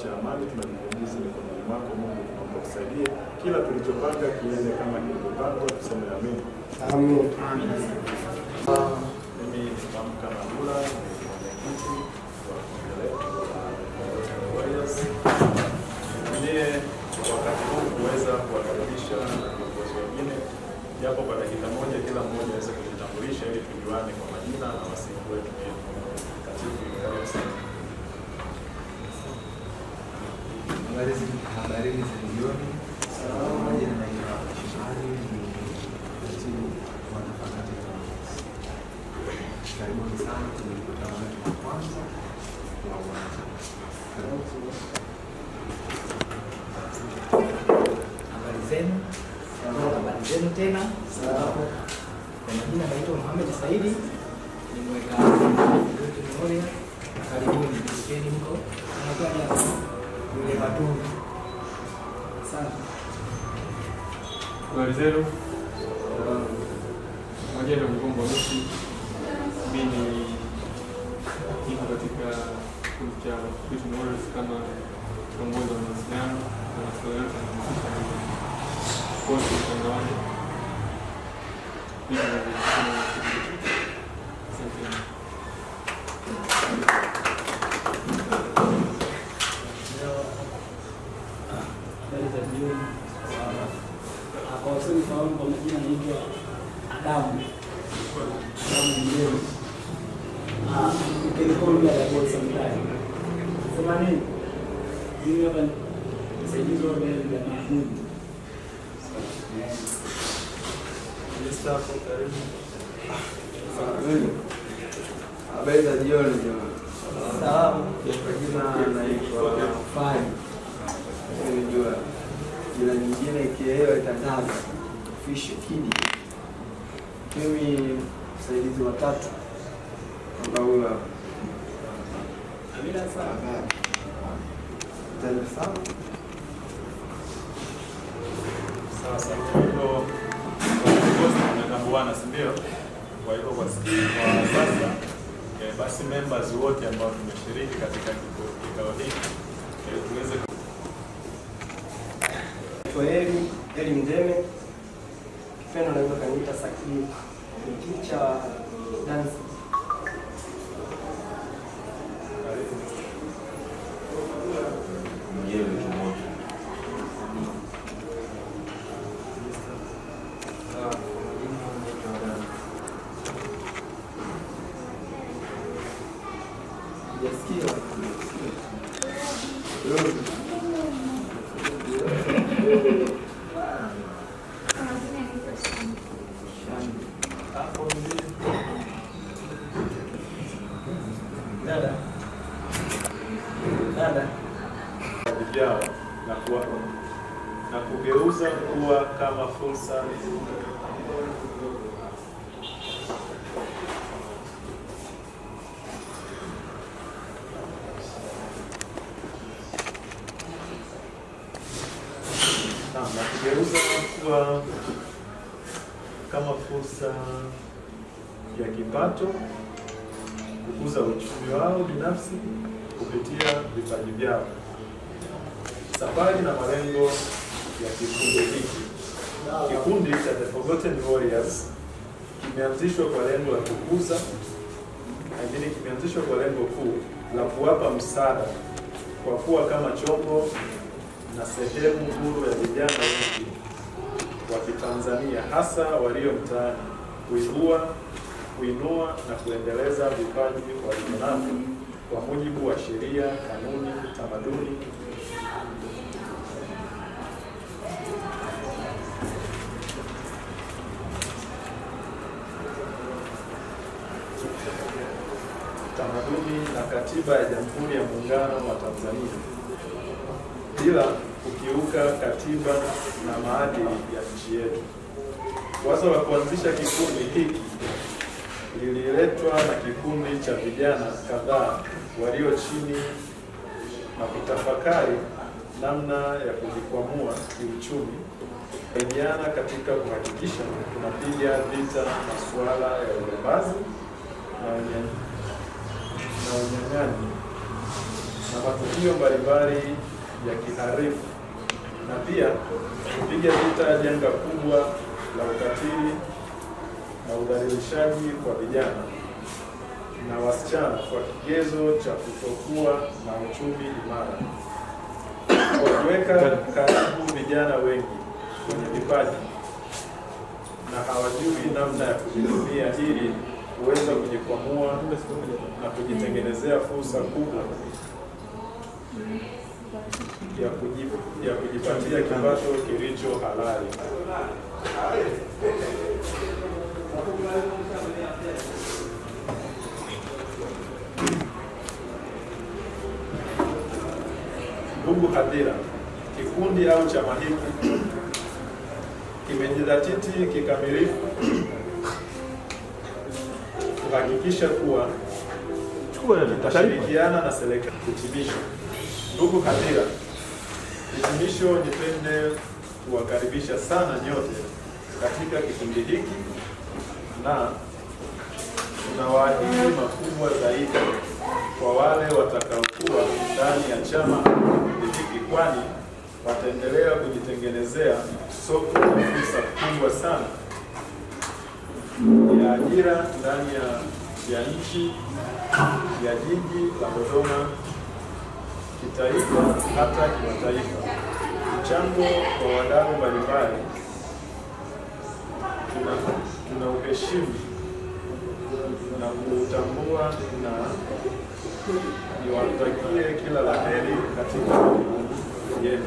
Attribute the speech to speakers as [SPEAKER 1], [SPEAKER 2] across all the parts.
[SPEAKER 1] cha amani tunajikabidhi mikononi mwako Mungu, tunaomba usaidie kila tulichopanga kiende kama kilivyopangwa, tuseme amen.
[SPEAKER 2] Amen.
[SPEAKER 1] Mimi nitamka Mabula, mwenyekiti wa kundi letu la Warriors. Ndiye wakati huu kuweza kuwakaribisha na viongozi wengine japo kwa dakika moja kila mmoja aweze kujitambulisha ili tujuane kwa majina na wasifu wetu pia. Katibu, karibu sana.
[SPEAKER 2] Habari za jioni. Majina naitwa Shari, ni katibu wa nafakati za Warriors. Karibuni sana kwenye mkutano wetu wa kwanza wa Warriors.
[SPEAKER 3] Habari zenu. Habari zenu tena. Kwa majina naitwa Mohamed Saidi, ni mweka wetu Warriors. Karibuni, tukeni mko. Tunakuja yule matundu. Asante.
[SPEAKER 4] Habari zenu. Majina ni Mgombo Nusi. Mimi niko katika kikundi cha Warriors kama kiongozi wa mawasiliano na masuala yote yanahusisha kozi mtandaoni.
[SPEAKER 3] Kwa usemi fahamu kwa majina naitwa Adamu mwenyewe. Nilikuwa ya kwa samtani. Sema nini? Mimi hapa msaidizi wa mbele ya Mahmud.
[SPEAKER 2] Mustafa, karibu. Habari za jioni jamani.
[SPEAKER 3] Salamu.
[SPEAKER 2] Kwa jina naitwa Fani. Unajua jina nyingine ikielewa itangaza official kidi. Mimi msaidizi wa tatu kwa huyo hapa.
[SPEAKER 3] Amina sana.
[SPEAKER 2] Tena sana.
[SPEAKER 1] Sasa hivyo viongozi tunatambuana, si ndio? Kwa hivyo kwa sasa basi members wote ambao tumeshiriki katika kikao hiki tuweze
[SPEAKER 5] Eli Mndeme, kipendo naweza kaniita Sakini, ni teacher dance.
[SPEAKER 1] vijao na kugeuza kuwa kama fursa na kugeuza kuwa kama fursa ya kipato, kukuza uchumi wao binafsi kupitia vipaji vyao. Safari na malengo ya kikundi hiki. Kikundi cha The Forgotten Warriors kimeanzishwa kwa lengo la kukuza, lakini kimeanzishwa kwa lengo kuu la kuwapa msaada kwa kuwa kama chombo na sehemu huru ya vijana wengi wa Kitanzania, hasa walio mtaani, kuinua na kuendeleza vipaji walivyonavyo kwa mujibu wa sheria, kanuni, tamaduni na katiba ya Jamhuri ya Muungano wa Tanzania, bila kukiuka katiba na maadili ya nchi yetu. Wazo la kuanzisha kikundi hiki lililetwa na kikundi cha vijana kadhaa walio chini na kutafakari namna ya kujikwamua kiuchumi, kusaidiana katika kuhakikisha tunapiga vita masuala ya ulembazi na unyang'anyi na matukio mbalimbali ya kiharifu, na pia kupiga vita janga kubwa la ukatili na udhalilishaji kwa vijana na wasichana kwa kigezo cha kutokuwa na uchumi imara, kwa kuweka karibu vijana wengi kwenye vipaji na hawajui namna ya kujitumia ili kuweza kujikwamua na kujitengenezea fursa kubwa ya kujipatia kipato kilicho halali. Ndugu hadhira, kikundi au chama hiki kimejidhatiti kikamilifu kuhakikisha kuwa kitashirikiana na serikali. Hitimisho. Ndugu hadhira, hitimisho, nipende kuwakaribisha sana nyote katika kikundi hiki na tunawaahidi makubwa zaidi kwa wale watakaokuwa ndani ya chama hiki, kwani wataendelea kujitengenezea soko la fursa kubwa sana ya ajira ndani ya nchi ya jiji la Dodoma, kitaifa hata kimataifa. Mchango wa wadau mbalimbali tuna uheshimu na kuutambua, na niwatakie kila la heri katika majukumu yenu.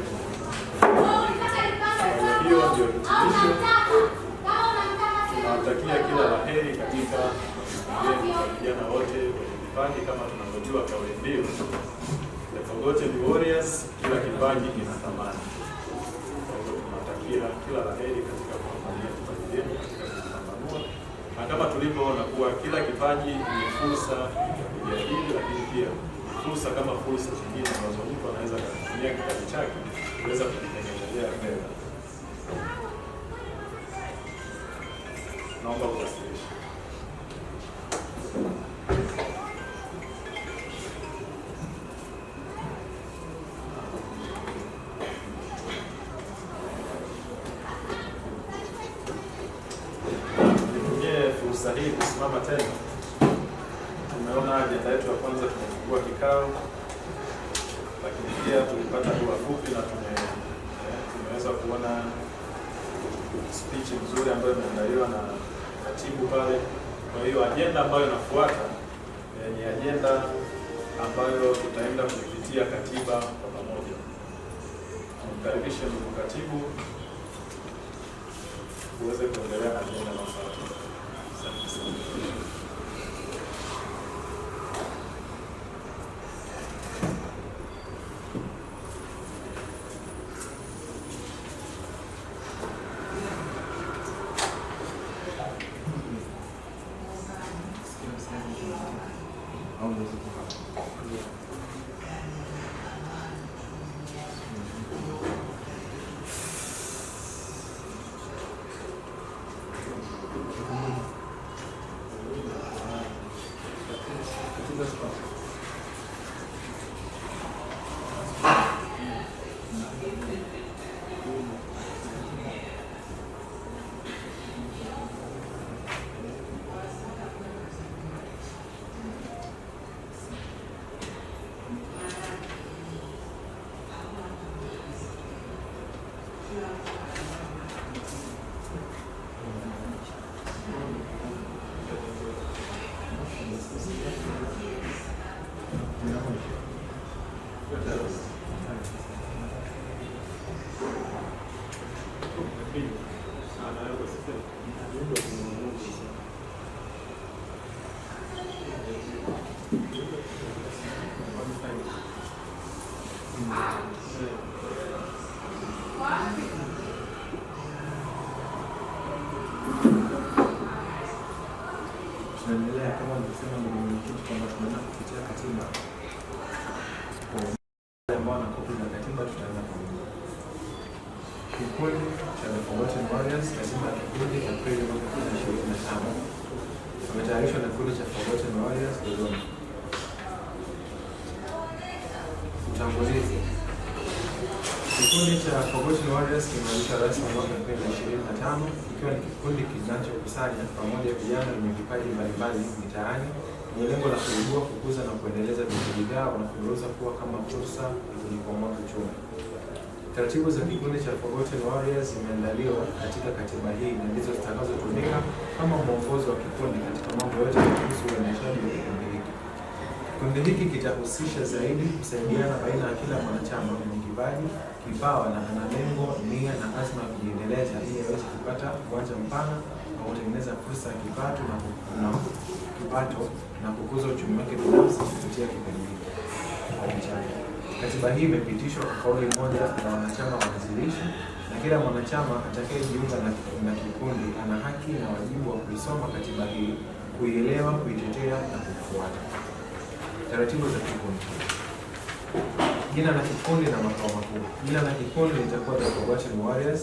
[SPEAKER 1] Kwa hiyo ndio hitimisho. Tunawatakia kila la heri katika vijana wote wenye vipaji. Kama tunavyojua kauli mbiu The Forgotten Warriors, kila kipaji kina thamani. Kwa hiyo tunawatakia kila la heri katika kupambania vipaji vyenu, katika kupambanua, na kama tulivyoona kuwa kila kipaji ni fursa ya kujiajiri, lakini pia fursa kama fursa zingine ambazo mtu anaweza kutumia kipaji chake kuweza kujitengenezea fedha. Naomba kuwasilisha. Nitumie fursa hii kusimama tena. Tumeona ajenda yetu ya kwanza, tumechukua kikao, lakini pia tulipata dua fupi na tumeweza kuona speech nzuri ambayo imeandaliwa na katibu pale. Kwa hiyo ajenda ambayo inafuata ni ajenda ambayo tutaenda kuipitia katiba kwa pamoja. Nimkaribishe ndugu katibu uweze kuendelea na ajenda inayofuata. Asante sana.
[SPEAKER 2] Tunaendelea kama nilivyosema ndugu mwenyekiti kwamba tunaenda kupitia katiba. Kwa wale ambao wana kopi za katiba tutaanza pamoja. Kikundi cha The Forgotten Warriors, katiba ya kikundi Aprili 2025. Imetayarishwa na kikundi cha Forgotten Warriors Dodoma. Utangulizi. Kikundi cha Forgotten Warriors kimeanzishwa rasmi mwaka 2025 ikiwa ni kikundi kinachokusanya pamoja vijana wenye vipaji mbalimbali mitaani yenye lengo la kuibua, kukuza na kuendeleza vipaji vyao na kugeuza kuwa kama fursa ya kujikwamua kiuchumi. Taratibu za kikundi cha Forgotten Warriors zimeandaliwa katika katiba hii na ndizo zitakazotumika kama mwongozo wa kikundi katika mambo yote kuhusu uendeshaji wa kikundi hiki. Kikundi hiki kitahusisha zaidi kusaidiana baina ya kila mwanachama mwenye kipaji, kipawa na ana lengo, nia na azma ya kujiendeleza ili aweze kupata uwanja mpana na kutengeneza fursa ya kipato na kukuza uchumi wake binafsi kupitia kikundi hiki. Katiba hii imepitishwa kwa kauli moja na wanachama waanzilishi, na kila mwanachama atakayejiunga na kikundi ana haki na wajibu wa kuisoma katiba hii, kuielewa, kuitetea na kufuata. Taratibu za kikundi. Jina la kikundi na makao makuu. Jina la kikundi litakuwa The Forgotten Warriors.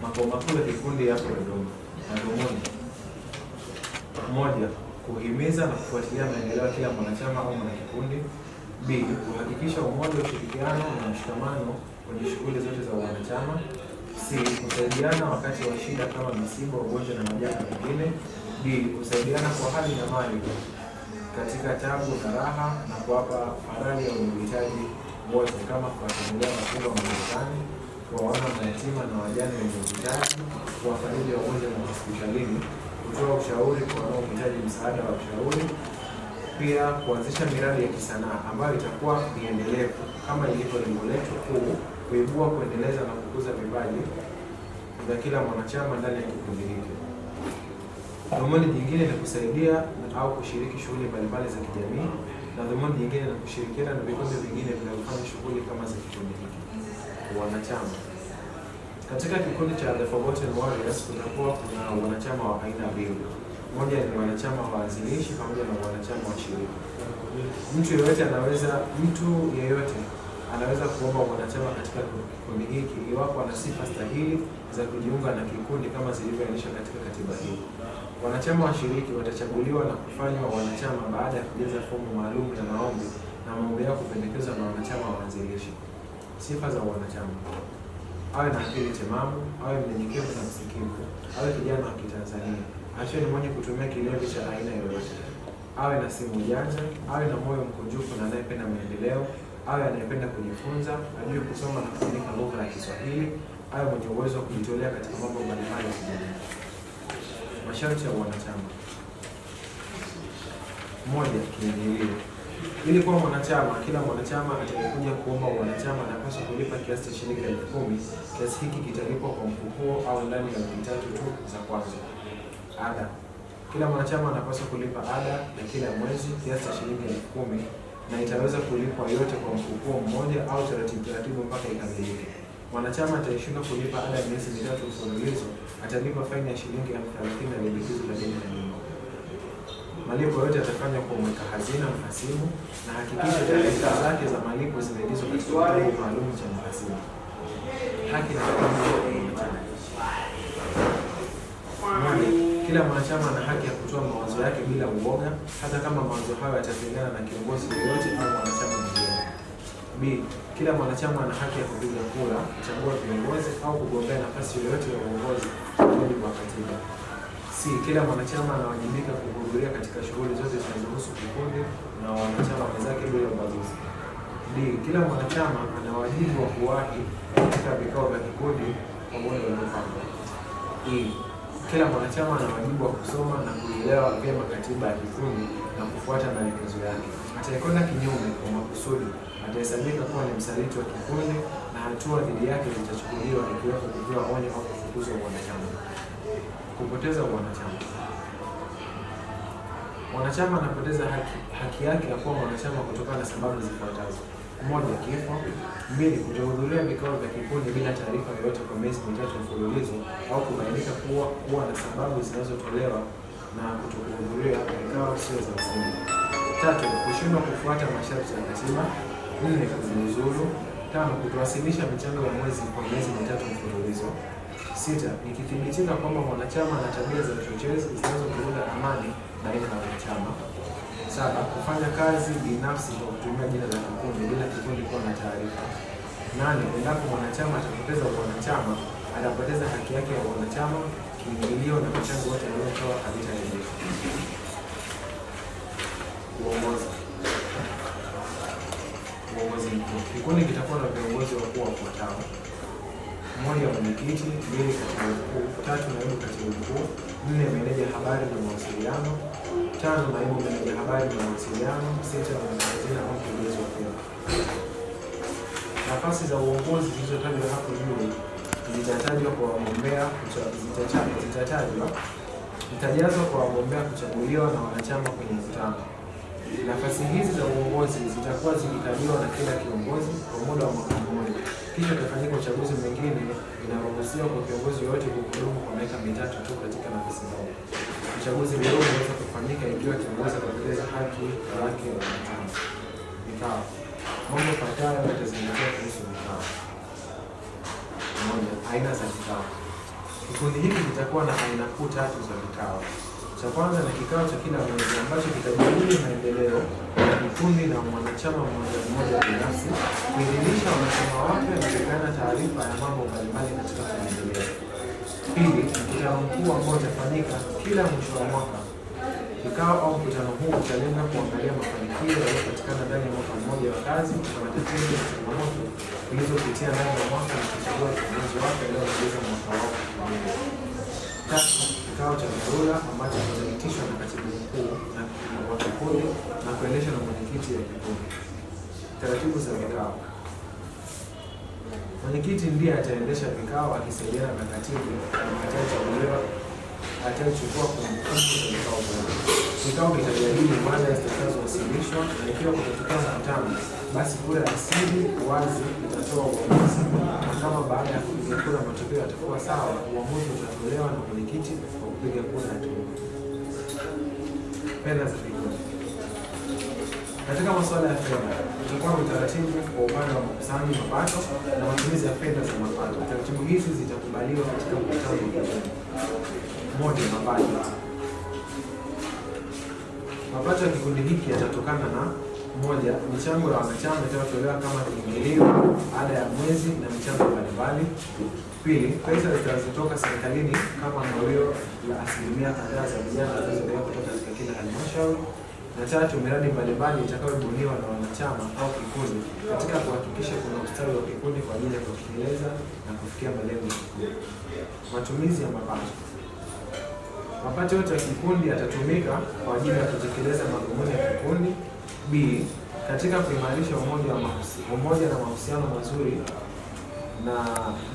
[SPEAKER 2] Makao makuu ya kikundi yapo Dodoma. Madhumuni: moja, kuhimiza na kufuatilia maendeleo ya kila mwanachama au mwanakikundi. B, kuhakikisha umoja, ushirikiano na mshikamano kwenye shughuli zote za wanachama. C, kusaidiana wakati wa shida kama misiba, ugonjwa na majanga mengine. D, kusaidiana kwa hali na mali katika tabu na raha na kuwapa faraja wenye uhitaji wote, kama kuwatembelea wafungwa magerezani, kuwaona mayatima na wajane wenye uhitaji, kuwafariji wagonjwa na hospitalini, kutoa ushauri kwa wanaohitaji msaada wa ushauri. Pia kuanzisha miradi ya kisanaa ambayo itakuwa ni endelevu kama ilivyo lengo letu kuu, kuibua, kuendeleza na kukuza vipaji vya kila mwanachama ndani ya kikundi hiki. Dhumuni jingine ni kusaidia au kushiriki shughuli mbalimbali za kijamii, na dhumuni jingine ni kushirikiana na vikundi vingine vinavyofanya shughuli kama za kikundi hiki. Wanachama. Katika kikundi cha The Forgotten Warriors kutakuwa kuna wanachama wa aina mbili. Moja ni wanachama waanzilishi pamoja na wanachama washiriki. Mtu yeyote anaweza kuomba wanachama katika kikundi hiki iwapo ana sifa stahili za kujiunga na kikundi kama zilivyoainishwa katika katiba hii. Wanachama washiriki watachaguliwa na kufanywa wanachama baada ya kujaza fomu maalum ya maombi na maombi yao kupendekezwa na wanachama waanzilishi. Sifa za wanachama: awe na akili timamu, awe mnyenyekevu na msikivu, awe kijana wa Kitanzania, asiwe ni mwenye kutumia kilevi cha aina yoyote, awe na simu janja, awe na moyo mkunjufu na anayependa maendeleo, awe anayependa kujifunza, ajue kusoma na kuandika lugha ya Kiswahili, awe mwenye uwezo wa kujitolea katika mambo mbalimbali ya kijamii. Masharti ya wanachama. Moja, kiingilio. Ili kuwa mwanachama, kila mwanachama atakayekuja kuomba wanachama anapaswa kulipa kiasi cha shilingi 10,000. Kiasi hiki kitalipwa kwa mkupuo au ndani ya wiki 3 tu za kwanza. Ada. Kila mwanachama anapaswa kulipa ada ya kila mwezi kiasi cha shilingi 10,000 na itaweza kulipwa yote kwa mkupuo mmoja au taratibu mpaka ikamilike. Mwanachama atashindwa kulipa ada ya miezi 3 mfululizo atalipa faini ya shilingi 30,000 na limbikizo la deni la nyumba. Malipo yote yatafanywa kwa mweka hazina mhasibu, na hakikisha taarifa zake za malipo zimeingizwa katika kitabu maalum cha mhasibu. Haki na wajibu wa wanachama. Kila mwanachama ana haki ya kutoa mawazo yake bila uoga, hata kama mawazo hayo yatapingana na kiongozi yoyote au mwanachama mwingine. B. Kila mwanachama ana haki ya kupiga kura, kuchagua viongozi au kugombea nafasi yoyote ya uongozi kwa mujibu wa katiba. C. Kila mwanachama anawajibika kuhudhuria katika shughuli zote zinazohusu kikundi na wanachama wenzake bila ubaguzi. D. Kila mwanachama ana wajibu wa kuwahi katika vikao vya kikundi kwa muda uliopangwa. E. Kila mwanachama ana wajibu wa kusoma na kuelewa vyema katiba ya kikundi na kufuata maelekezo yake. Atayekwenda kinyume kwa makusudi atahesabika kuwa ni msaliti wa kikundi na hatua dhidi yake zitachukuliwa, ikiwemo kupewa onyo au kufukuzwa wanachama. Kupoteza wanachama. Mwanachama anapoteza haki yake ya kuwa mwanachama kutokana na sababu zifuatazo: 1. Kifo. 2. Kutohudhuria vikao vya kikundi bila taarifa yoyote kwa miezi 3 mfululizo au kubainika kuwa na sababu zinazotolewa na kutokuhudhuria vikao sio za msingi. 3. Kushindwa kufuata masharti ya katiba. 4. Kujiuzulu. 5. Kutowasilisha michango ya mwezi kwa miezi 3 mfululizo. 6. Ikithibitika kwamba mwanachama ana tabia za uchochezi zinazovuruga amani baina ya wanachama. 7. Kufanya kazi binafsi kwa kutumia jina la kikundi bila kikundi kuwa na taarifa. 8. Endapo mwanachama atapoteza wanachama, atapoteza haki yake ya wanachama, kiingilio na mchango wote aliotoa havitarejeshwa. Uongozi mkuu. Kikundi kitakuwa na viongozi wakuu wafuatao: 1. Mwenyekiti, 2. Katibu mkuu, 3. Naibu katibu mkuu, 4. Meneja habari na mawasiliano, 5. Naibu meneja habari na mawasiliano, 6. Mwanasheria au mkurugenzi wa fedha. Nafasi za uongozi zilizotajwa hapo juu zitatajwa kwa wagombea zitajazwa kwa wagombea kuchaguliwa na wanachama kwenye mkutano. Nafasi hizi za uongozi zitakuwa zikikaliwa na kila kiongozi kwa muda wa mwaka mmoja. Kisha utafanyika uchaguzi mwingine. Inaruhusiwa kwa kiongozi yoyote kuhudumu kwa miaka 3 tu katika nafasi moja. Uchaguzi leo unaweza kufanyika ikiwa kiongozi atapoteza haki yake ya wanachama. Vikao. Mambo yafuatayo yatazingatiwa kuhusu vikao. 1. Aina za vikao. Kikundi hiki kitakuwa na aina kuu 3 za vikao. Cha kwanza ni kikao cha kila mwezi ambacho kitajadili maendeleo ya kikundi na mwanachama mmoja mmoja binafsi, kuidhinisha wanachama wapya na kupeana taarifa ya mambo mbalimbali katika kuendelea. 2. Mkutano mkuu ambao utafanyika kila mwisho wa mwaka. Kikao au mkutano huu utalenga kuangalia mafanikio yaliyopatikana ndani ya mwaka mmoja wa kazi na matatizo na changamoto zilizopitia ndani ya mwaka na kuchagua kiongozi wake aliyomaliza mwaka wao pamoja. 3. Kikao cha dharura ambacho kitaitishwa na katibu mkuu wa kikundi na kuendeshwa na mwenyekiti wa kikundi. Taratibu za vikao. Mwenyekiti ndiye ataendesha vikao akisaidiana na katibu atakayechaguliwa atachukua kumbukumbu za vikao vyote. Kikao kitajadili mada zitakazowasilishwa na ikiwa kutatokea mkutano, basi kura ya siri wazi itatoa uamuzi, na kama baada ya kupiga kura matokeo yatakuwa sawa, uamuzi utatolewa na mwenyekiti kwa kupiga kura ya turufu. Fedha za kikundi. Katika masuala ya fedha, tutakuwa na utaratibu kwa upande wa makusanyo mapato na matumizi ya fedha za mapato. Taratibu hizi zitakubaliwa katika mkutano wa kikundi. 1. Mapato. Mapato ya kikundi hiki yatatokana na 1. Michango ya wanachama itayotolewa kama kiingilio, ada ya mwezi na michango mbalimbali. 2. Pesa zitazotoka serikalini kama gawio la asilimia kadhaa za vijana zinazotolewa kutoka katika kila halmashauri. Na 3. Miradi mbalimbali itakayobuniwa na wanachama au kikundi katika kuhakikisha kuna ustawi wa kikundi kwa ajili ya kutekeleza na kufikia malengo ya kikundi. Matumizi ya mapato. Mapato yote ya kikundi yatatumika kwa ajili ya kutekeleza madhumuni ya kikundi. B. Katika kuimarisha umoja na mahusiano mazuri na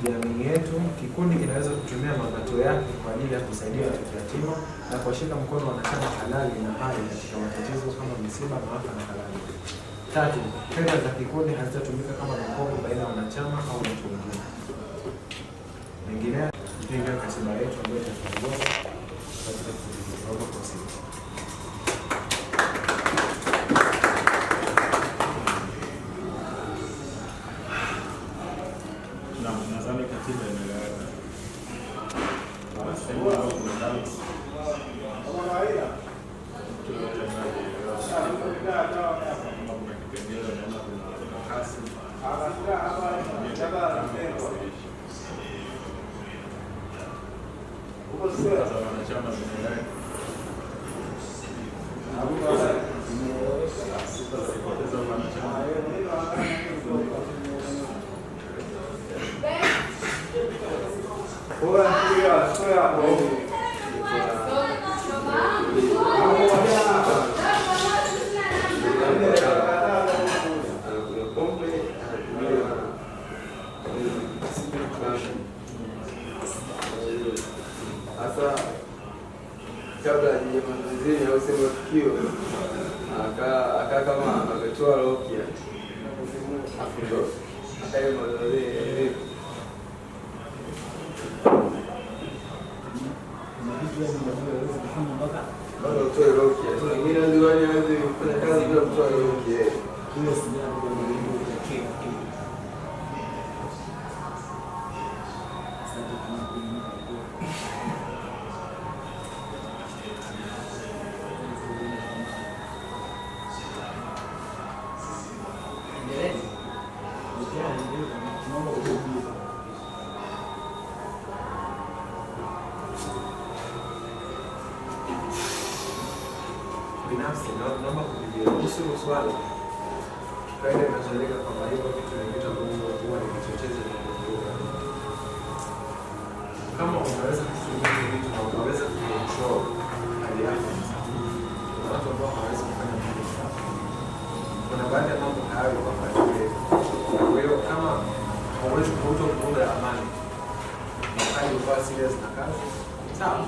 [SPEAKER 2] jamii yetu, kikundi kinaweza kutumia mapato yake kwa ajili ya kusaidia watoto yatima na kuwashika mkono wanachama halali na hai katika matatizo kama misiba, maafa na kadhalika. 3. Fedha za kikundi hazitatumika kama mikopo baina ya wanachama au watu wengine. Mengineo mpinga katiba yetu ambayo itaongoza katika kuzifaulu kwa siku.
[SPEAKER 1] Nadhani katiba imeeleweka. Wanasema kuna dance. Wanachama
[SPEAKER 6] Sasa kabla hajamalizia au sema tukio aka kama ametoa lokia afu ndo akaimaliza bado utoe lokia. Sasa wengine ndio wale kufanya kazi bila kutoa lokia. Hiyo si jambo
[SPEAKER 2] binafsi naomba kujiruhusu swali. Kaida inazoeleka kwamba hivyo vitu ni vitu ambavyo huwa ni vichochezi vya kuvuruga. Kama unaweza kutumia vitu na unaweza kucontrol hali yako, kuna watu ambao hawawezi kufanya mambo safi. Kuna baadhi ya mambo hayo kwamba kwa hiyo kama hauwezi kuvuruga amani na hali ukawa serious na kazi, sawa.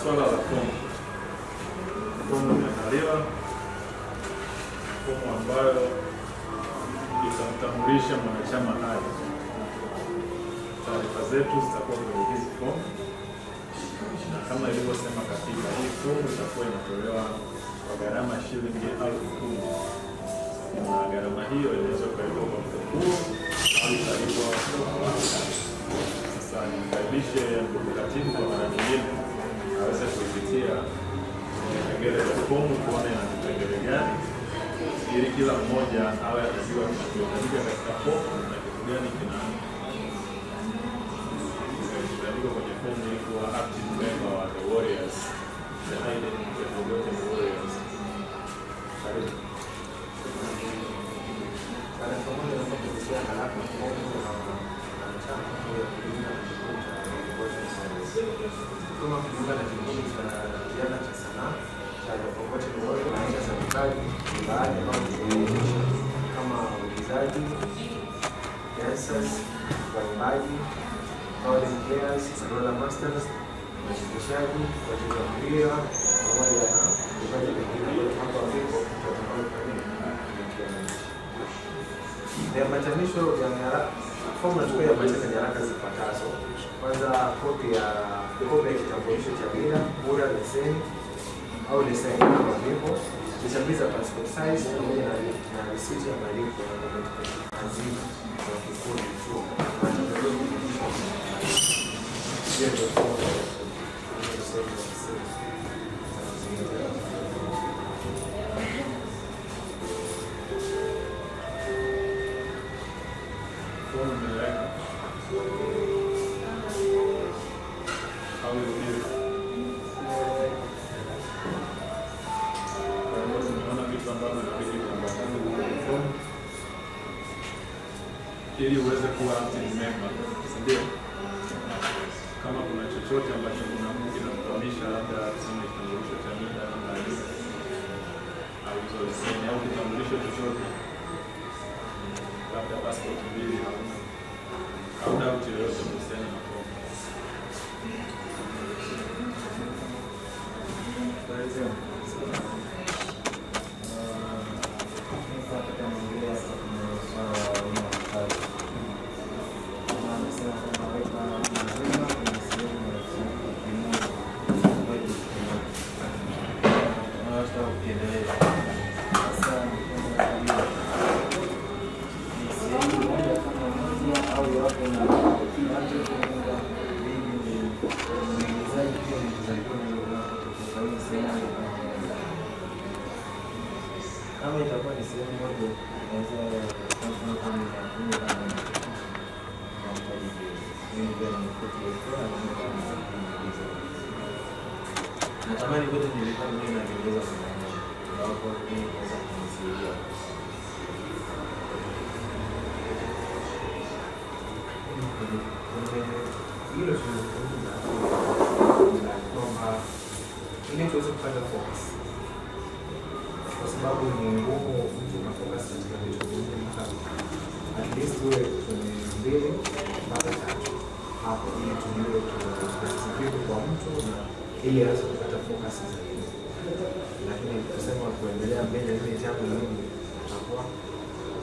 [SPEAKER 1] Swala la fomu imeandaliwa, fomu ambayo itamtambulisha mwanachama hai. Taarifa zetu zitakuwa kwenye hizi fomu, na kama ilivyosema katika hii fomu itakuwa inatolewa kwa gharama shilingi 10,000, na gharama hiyo inaweza kulipwa kwa mfuko au italipwa kwa wakati. Sasa nikaribishe ndugu katibu kwa mara nyingine aweze kuipitia vipengele vya fomu kuona ina vipengele gani, ili kila mmoja awe anajua kinachohitajika katika fomu na kitu gani kinaandikwa kwenye fomu ili kuwa active member wa the Warriors, the Hidden Forgotten Warriors. Karibu.
[SPEAKER 2] Kama kujiunga na kikundi cha vijana cha sanaa cha Forgotten Warriors na serikali ni baadhi ya mambo kama uigizaji, dancers, waimbaji, violin players, roller masters, wachekeshaji, wacheza mpira pamoja na vipaji vingine ambavyo hapa vipo tutakavyofanya. Viambatanisho vya nyaraka. Fomu nachukua viambatanisho vya nyaraka zifuatazo. Kwanza kopi ya kitambulisho cha BIDA, leseni au leseni kama vipo, vichapisho vya passport size pamoja na risiti ya malipo ya hazina kwa kikundi chuo.
[SPEAKER 1] Ili uweze kuwa active member, ndio kama kuna chochote ambacho kinakufahamisha, labda tuseme kitambulisho cha NIDA au leseni au kitambulisho chochote, labda passport mbili au doubt yoyote kuhusiana na fomu.
[SPEAKER 2] Kama itakuwa ni sehemu moja, natamani kote nilikuwa mimi na Kiingereza kwa sababu mimi naweza kunisaidia. Hilo tunazungumza kwamba ili tuweze kupata focus, kwa sababu ni ngumu mtu kufocus katika vitu vingi, at least uwe kwenye 2 mpaka 3 hapo, ili tujue tunasafiri kwa mtu na ili aweze kupata focus zaidi. Lakini kusema kuendelea mbele ile jambo lingine itakuwa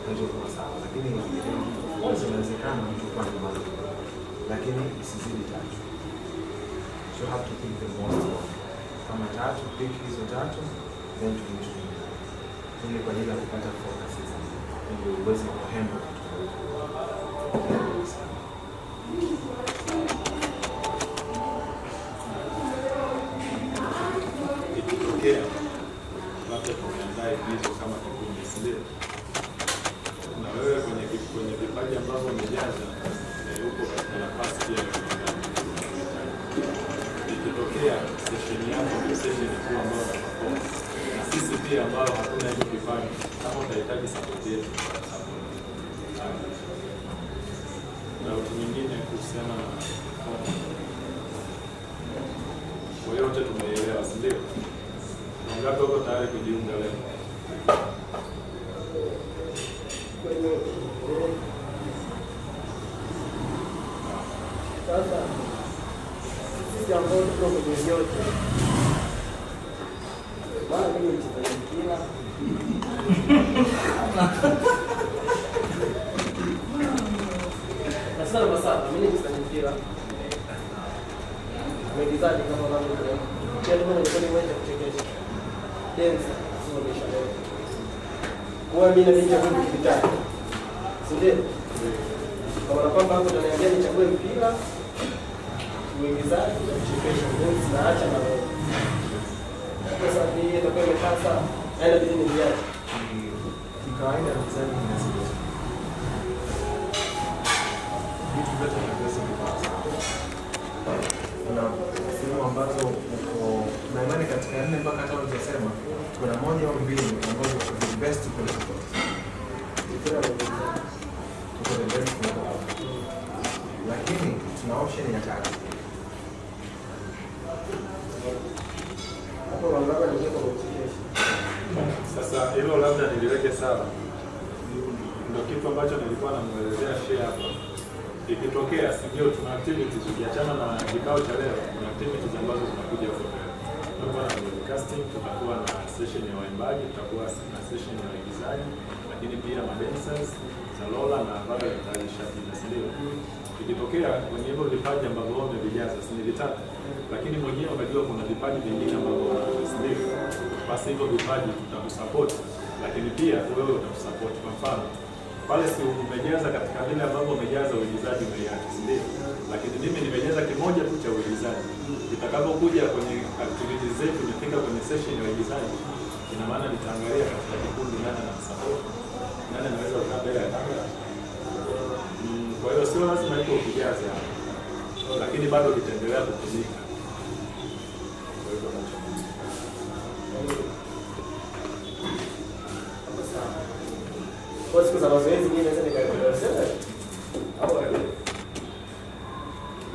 [SPEAKER 2] haitakuwa sawa, lakini inawezekana mtu kwa mbali, lakini isizidi 3. you have to pick the most one. Kama tatu, pick hizo tatu, then tuitumie. Ili kwa ajili ya kupata focus ili uweze kuhandle
[SPEAKER 1] ikitokea labda tumeandaa hizo kama kikundi, ndio na wewe kwenye vipaji ambavyo umejaza huko katika nafasi pia ya ikitokea session yako ni session tu ambayo unapaswa, na sisi pia ambao hakuna hiyo vipaji, kama utahitaji support yetu na watu nyingine kuhusiana na kwa hiyo wote tumeelewa, si ndio? Wangapi wako tayari kujiunga leo?
[SPEAKER 5] Sasa sisi ambao tuko kwenye yote, bwana mimi mchezaji mpira na sana masaba, mimi ni mchezaji mpira mwigizaji kama unavyoelewa, pia ndio mwenye uwezo wa kuchekesha dance, sio biashara. Kwa mimi na mimi chaguo kitatu, si ndio? Kwa kwamba hapo tunaniambia nichague mpira, uigizaji na kuchekesha dance, na acha na wewe. Sasa hii itakuwa imepasa aina bidii ni viaje?
[SPEAKER 2] Kawaida mchezaji anasema vitu vyote vinaweza kupasa. Kuna sehemu ambazo uko na imani katika 4 mpaka 5 tunasema kuna moja au mbili ambazo ni best kuliko zote. Tuko the best kuliko zote. Lakini tuna option ya tatu.
[SPEAKER 5] Hapo wangapi ndio kwa kuchekesha?
[SPEAKER 1] Sasa hilo labda niliweke sawa, ndio kitu ambacho nilikuwa namuelezea share hapa. Ikitokea sio tuna activities ukiachana na kikao cha leo, kuna activities ambazo zinakuja huko mbele. Tutakuwa na broadcasting, tutakuwa na session ya waimbaji, tutakuwa na session ya waigizaji, lakini pia dancers za Lola na bado tutalishapiga, ndio. Ikitokea kwenye hivyo vipaji ambavyo wao wamevijaza si vitatu, lakini mwenyewe unajua kuna vipaji vingine ambavyo ndio. Basi hivyo vipaji tutakusupport, lakini pia wewe utatusupport. Kwa mfano pale si umejaza katika vile ambavyo umejaza uigizaji umeiacha, ndio, lakini mimi nimejaza kimoja tu cha uigizaji. Itakapokuja kwenye activities zetu, nifika kwenye session ya uigizaji, ina maana nitaangalia katika kikundi nani na support, nani anaweza kukaa mbele ya kamera. Kwa hiyo sio lazima iko ukijaze hapo, lakini bado kitaendelea kutumika. Kwa hiyo
[SPEAKER 5] kwa siku za mazoezi mimi naweza nikaendelea au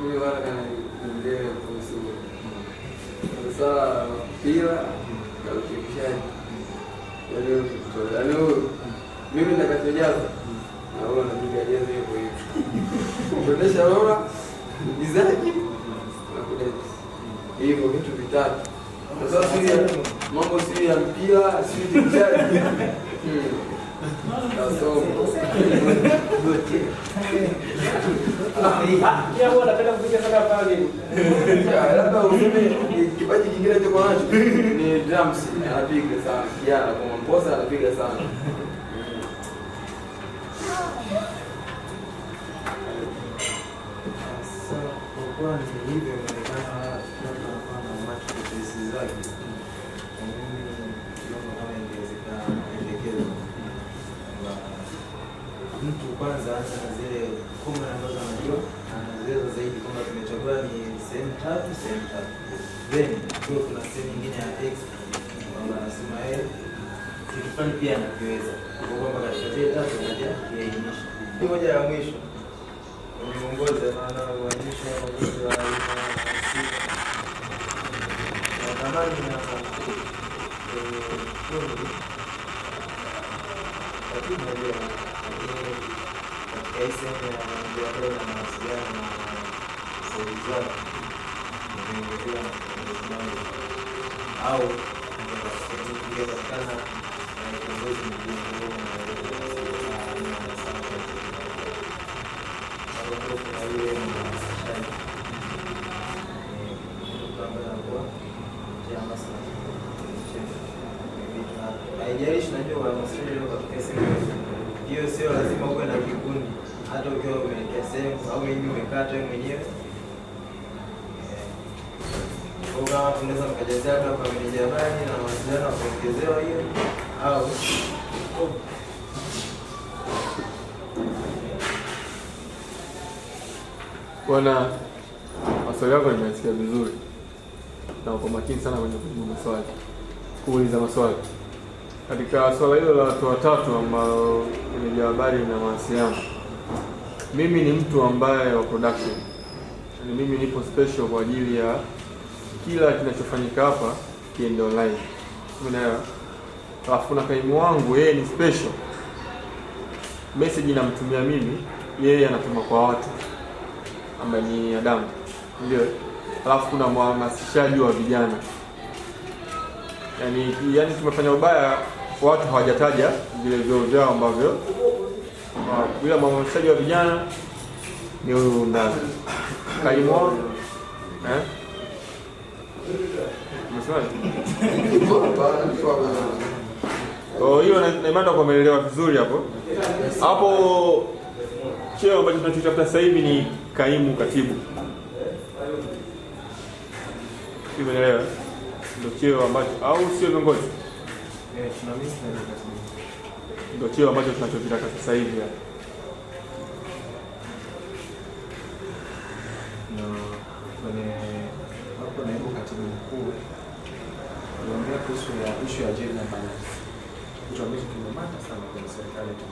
[SPEAKER 6] mimi wala kana ndio kuhusu sasa mpira na ushirikishaji. Yaani mimi nitakachojaza na wewe unapiga jaza hivyo hivyo. Kuonesha Lola mchezaji na kudance. Hivyo vitu vitatu. Sasa mambo si ya mpira, si ushirikishaji.
[SPEAKER 5] ya huwa napenda kupiga sana pale.
[SPEAKER 6] Labda useme kipaji kingine cha kwa nacho ni drums, anapiga sana. Kijana kwa Mposa anapiga sana.
[SPEAKER 2] Sasa kwa kwanza hivyo inaonekana tunapata na match tetesi zake. Mimi naona kama ingewezekana pendekezo la mtu kwanza anza na zile 10 ambazo anajua anaeleza zaidi kwamba tumechagua ni sehemu tatu. Then kuna sehemu nyingine ya X kwamba anasema yeye kitu fulani pia anakiweza. Kwa kwamba katika zile tatu anaja kuainisha. Hii moja ya mwisho uongozi maana uainisha uongozi wa natamani na kundi lakini najua katika hii sehemu ya mambo na mawasiliano na sauti zao nimeongezea na au ingepatikana kiongozi mkuu sehemu au mimi umekata wewe mwenyewe. Kwa unaweza mkajazia hapa kwenye jamani na mawasiliano kuongezewa hiyo au
[SPEAKER 4] Bwana, maswali yako nimesikia vizuri na uko makini sana kwenye kujibu maswali, kuuliza maswali. Katika swala hilo la watu watatu ambao kwenye habari na mawasiliano, mimi ni mtu ambaye wa production. Yaani mimi nipo special kwa ajili ya kila kinachofanyika hapa kiende online. Umeelewa? Alafu kuna kaimu wangu, yeye ni special. Message namtumia mimi, yeye anatuma kwa watu ambaye ni Adamu. Ndio. Alafu kuna mhamasishaji wa vijana. Yaani tumefanya ubaya, watu hawajataja vile vyao ambavyo bila mhamasishaji wa vijana ni huyu ndani. Kaimu wangu hiyo na imani kwa umeelewa vizuri hapo. Hapo cheo ambacho tunachotafuta sasa hivi ni kaimu katibu. Umeelewa? Ndio cheo ambacho au sio viongozi?
[SPEAKER 2] tunamisi na katibu.
[SPEAKER 4] Ndio cheo ambacho tunachotaka sasa hivi hapa.
[SPEAKER 2] Na kwenye hapo naibu katibu mkuu tunaongea kuhusu issue ya gender balance. Kitu ambacho kimemata sana kwenye serikali yetu.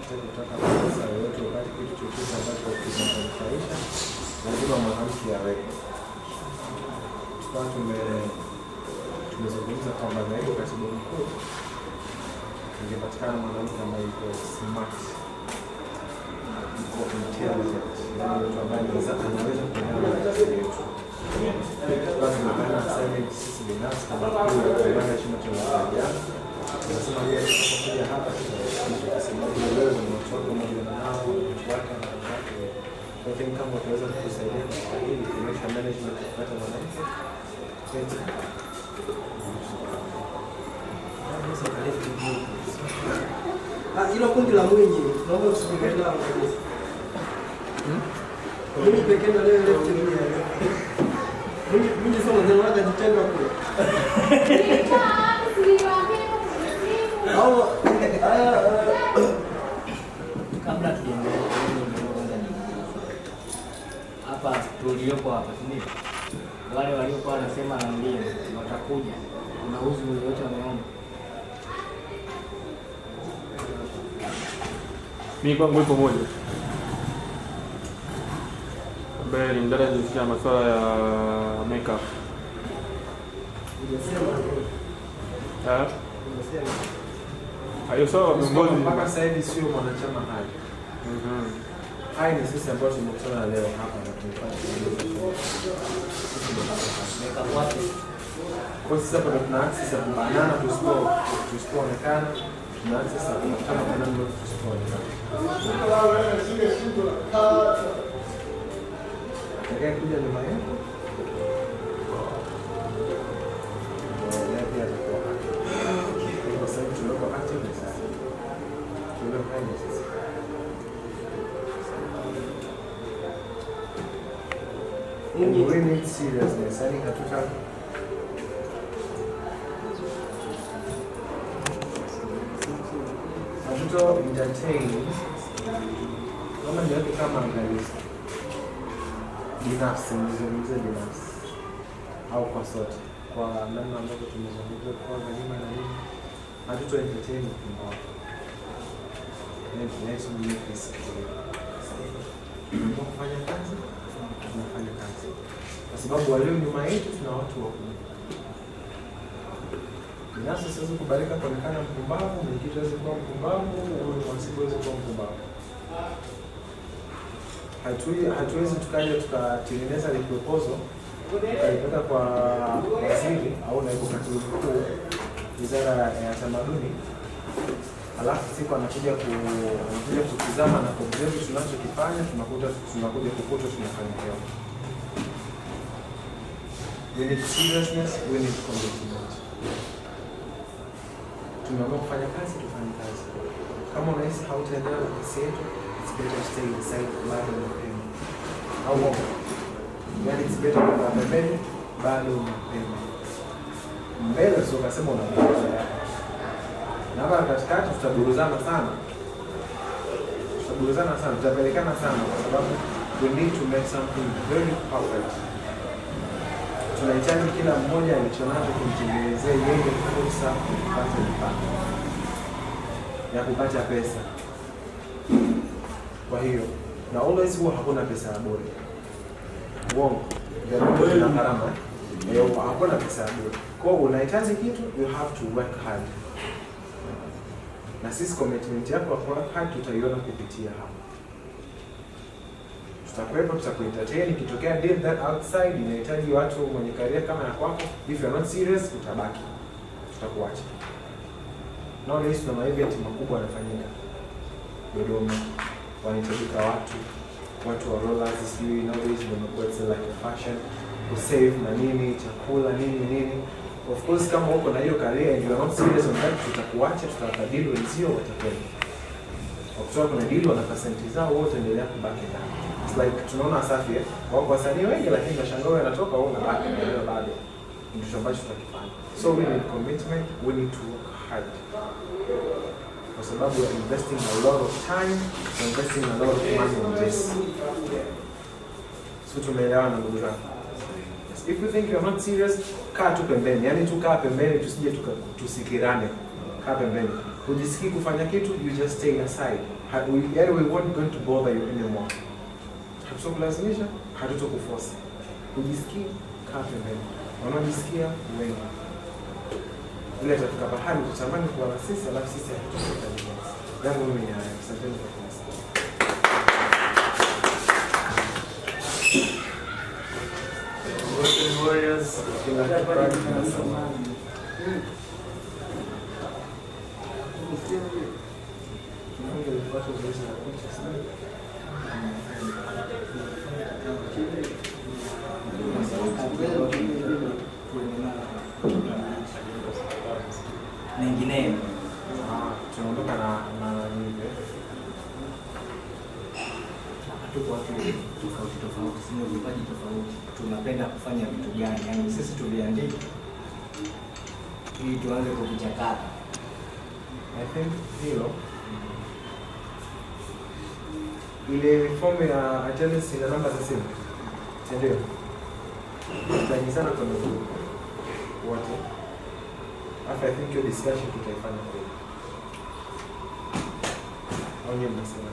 [SPEAKER 2] Tunataka sasa wote wakati kitu chochote ambacho kinafanisha lazima mwanamke awepo. Tumezungumza kwamba naibu katibu mkuu ingepatikana mwanamke ambaye yuko smart, yuko intelligent, yaani mtu ambaye anaweza kuelewa kazi yetu. Basi tunapenda assignment sisi binafsi kama kuelewa chama cha vijana. Tunasema yeye atakuja hapa tutasema leo ni watu mmoja nao watu kwa hiyo kama utaweza kusaidia kwa hili kuonyesha management kupata mwanamke.
[SPEAKER 5] Hilo kundi la Mwinyi, naomba usiongee nao kabisa. Mimi pekee ndo leo leo tumia. Mimi sio mwanzo wake jitenga kule.
[SPEAKER 3] Kabla tuendelee hapa tuliopo hapa ndio wale waliokuwa wanasema ndio watakuja, kuna uzuri wote wameomba.
[SPEAKER 4] Mimi kwangu ipo moja ambaye ni mdada jinsia masuala ya makeup. Hayo sawa, viongozi
[SPEAKER 2] mpaka sasa hivi sio mwanachama hai. Hai ni sisi ambao tumekutana leo hapa na tumepata
[SPEAKER 3] Makeup wapi?
[SPEAKER 2] kwa sasa hapa tuna access ya kubanana tusipoonekana, tuna access ya kukutana kwa namna tusipoonekana. Ndio kuja nyuma yako. Ndio pia atakuwa hapa. Kwa sababu tulikuwa active sasa. Tulikuwa hai sasa. We need seriousness. Yani hatuta entertain kama niweke kama angalizi binafsi, nizungumze binafsi au kwa sote, kwa namna ambavyo tumezungumza kwa nyuma na nini, hatuto entertain kwa kufanya kazi, tunafanya kazi kwa sababu walio nyuma yetu tuna watu wakubwa. Binafsi siwezi kubalika kuonekana mpumbavu, mwenyekiti hawezi kuwa mpumbavu, mhasibu hawezi kuwa mpumbavu. Hatuwezi tukaja tukatengeneza ile proposal tukaipeleka kwa waziri au naibu katibu mkuu Wizara ya Tamaduni, alafu siku anakuja kutizama na kuobserve tunachokifanya, tunakuja kukuta tunafanya hiyo. We need seriousness, we need commitment. Tumeamua kufanya kazi, tufanye kazi. Kama unahisi hautaendelea na kesi yetu, it's better stay inside bado mapema. Au wongo. Yani it's better kwa pembeni bado mapema. Mbele sio kasema unaburuza. Na hapa katikati tutaburuzana sana. Tutapelekana sana kwa sababu we need to make something very perfect. Tunahitaji kila mmoja alichonacho kumtengenezea yeye fursa kupata kipato ya kupata pesa. Kwa hiyo na always huwa hakuna pesa ya bure. Uongo. Ndio na gharama. Hakuna pesa ya bure. Kwa hiyo unahitaji kitu, you have to work hard. Na sisi commitment yako ya work hard tutaiona kupitia hapa. Tutakuwepo, tutakuentertain. Ikitokea deal that outside inahitaji watu mwenye career kama ya kwako, if you're not serious utabaki. Tutakuacha. Nowadays tuna event makubwa yanafanyika Dodoma, wanahitajika watu wa rollers, sijui nowadays wamekuwa like a fashion, kusave na nini, chakula nini. Of course kama uko na hiyo career and you are not serious on that, tutakuacha, tutawakadili wenzio watakwenda. Wakitoa kuna deal wana percent zao wote endelea kubaki ndani. It's like tunaona Asafi, wako wasanii wengi lakini mashangao yanatoka wao na baki ndio bado. Ndio ambacho tutakifanya. So we need commitment, we need to work hard. Kwa sababu we are investing a lot of time, we are investing a lot of money on this. So tumeelewana ndugu zangu. If you think you are not serious, kaa tu pembeni. Yaani tu kaa pembeni, tusije tusikirane. Kaa pembeni. Ujisikii kufanya kitu, you just stay aside. We won't going to bother you anymore. Hatutokulazimisha, hatutokuforce. Ujisikii, kaa pembeni. Unajisikia wewe. Ile tutafika pahali tutamani kuwa na sisi, alafu sisi hatutokutanisha. Yangu mimi ni haya. Asanteni kwa kunisikia.
[SPEAKER 1] Warriors,
[SPEAKER 3] mengineyo.
[SPEAKER 2] Tunaondoka na
[SPEAKER 3] Tuko watu tofauti, sio vipaji tofauti. Tunapenda kufanya vitu gani? Yaani sisi tuliandika ili tuanze kuvichakata.
[SPEAKER 2] I think hilo ile fomu ya attendance ina namba za simu. Ndio. Tutaji sana kwa ndugu wote. After I think your discussion tutaifanya kwa. Au ni mnasema?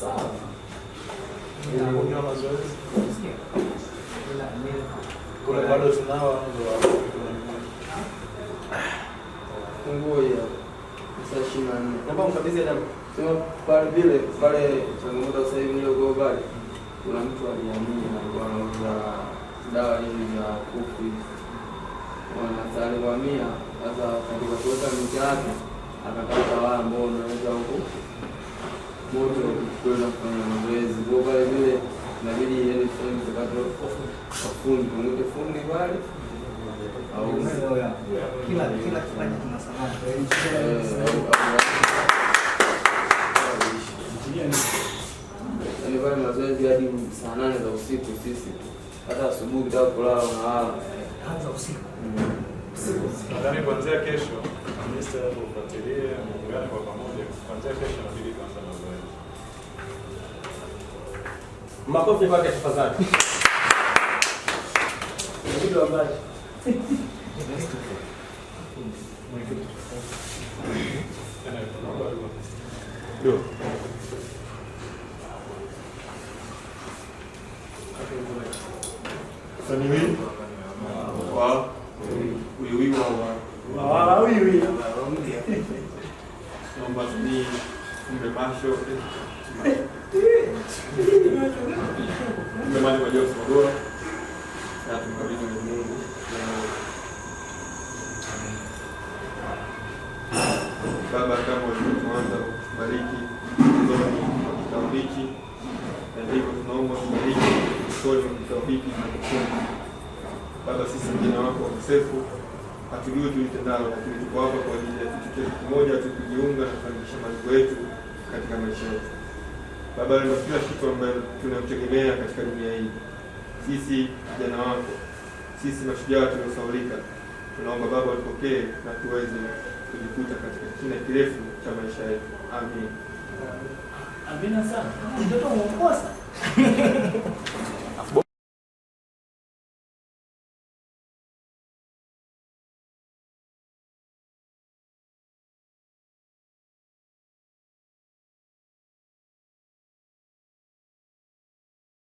[SPEAKER 1] sawa. Ninakunywa mazoezi. Kuna bado tunao ndio
[SPEAKER 6] Ngoja. Sasa 24.
[SPEAKER 5] Naomba mkabidhi damu.
[SPEAKER 6] Sema pale changamoto sasa hivi ndio kwa pale. Kuna mtu aliamini na alikuwa anauza dawa hizi za kuku. Wanasali kwa 100, sasa katika kuweka miti yake akakata waya ambao unaweza huko moto kwenda kufanya mazoezi. Kwa pale vile inabidi yeye sasa mtakato fundi pale au
[SPEAKER 3] Kila kipaji kina sababu.
[SPEAKER 6] Yaani pale mazoezi hadi saa 8 za usiku sisi. Hata asubuhi kitaka kulala unalala.
[SPEAKER 3] Hata usiku.
[SPEAKER 1] nadhani kuanzia kesho minister hapo ufuatilie muungane kwa pamoja. Kuanzia kesho inabidi tuanze mazoezi.
[SPEAKER 5] Makofi kwake tafadhali. Kitu ambacho
[SPEAKER 1] ndio Saniwi wa wiwi wa
[SPEAKER 5] wiwi.
[SPEAKER 4] Naomba ni mbebasho mbebani kwa Joseph Magora na tumkabidhi Mungu. Baba, kama ulivyoanza kubariki zoni kitabu hiki, na hivyo tunaomba kubariki somo kitabu hiki na kufunga. Baba, sisi vijana wako wakosefu hatujui tulitendalo, lakini tuko hapa kwa ajili ya kitu chetu kimoja tu, kujiunga na kufanikisha malengo yetu katika maisha yetu. Baba, ndio kila kitu ambayo tunakutegemea katika dunia hii. Sisi vijana wako, sisi mashujaa tuliosaulika, tunaomba Baba utupokee na tuweze kujikuta katika kina kirefu cha maisha yetu. Amin.
[SPEAKER 5] Amina sana. Mtoto mwokosa.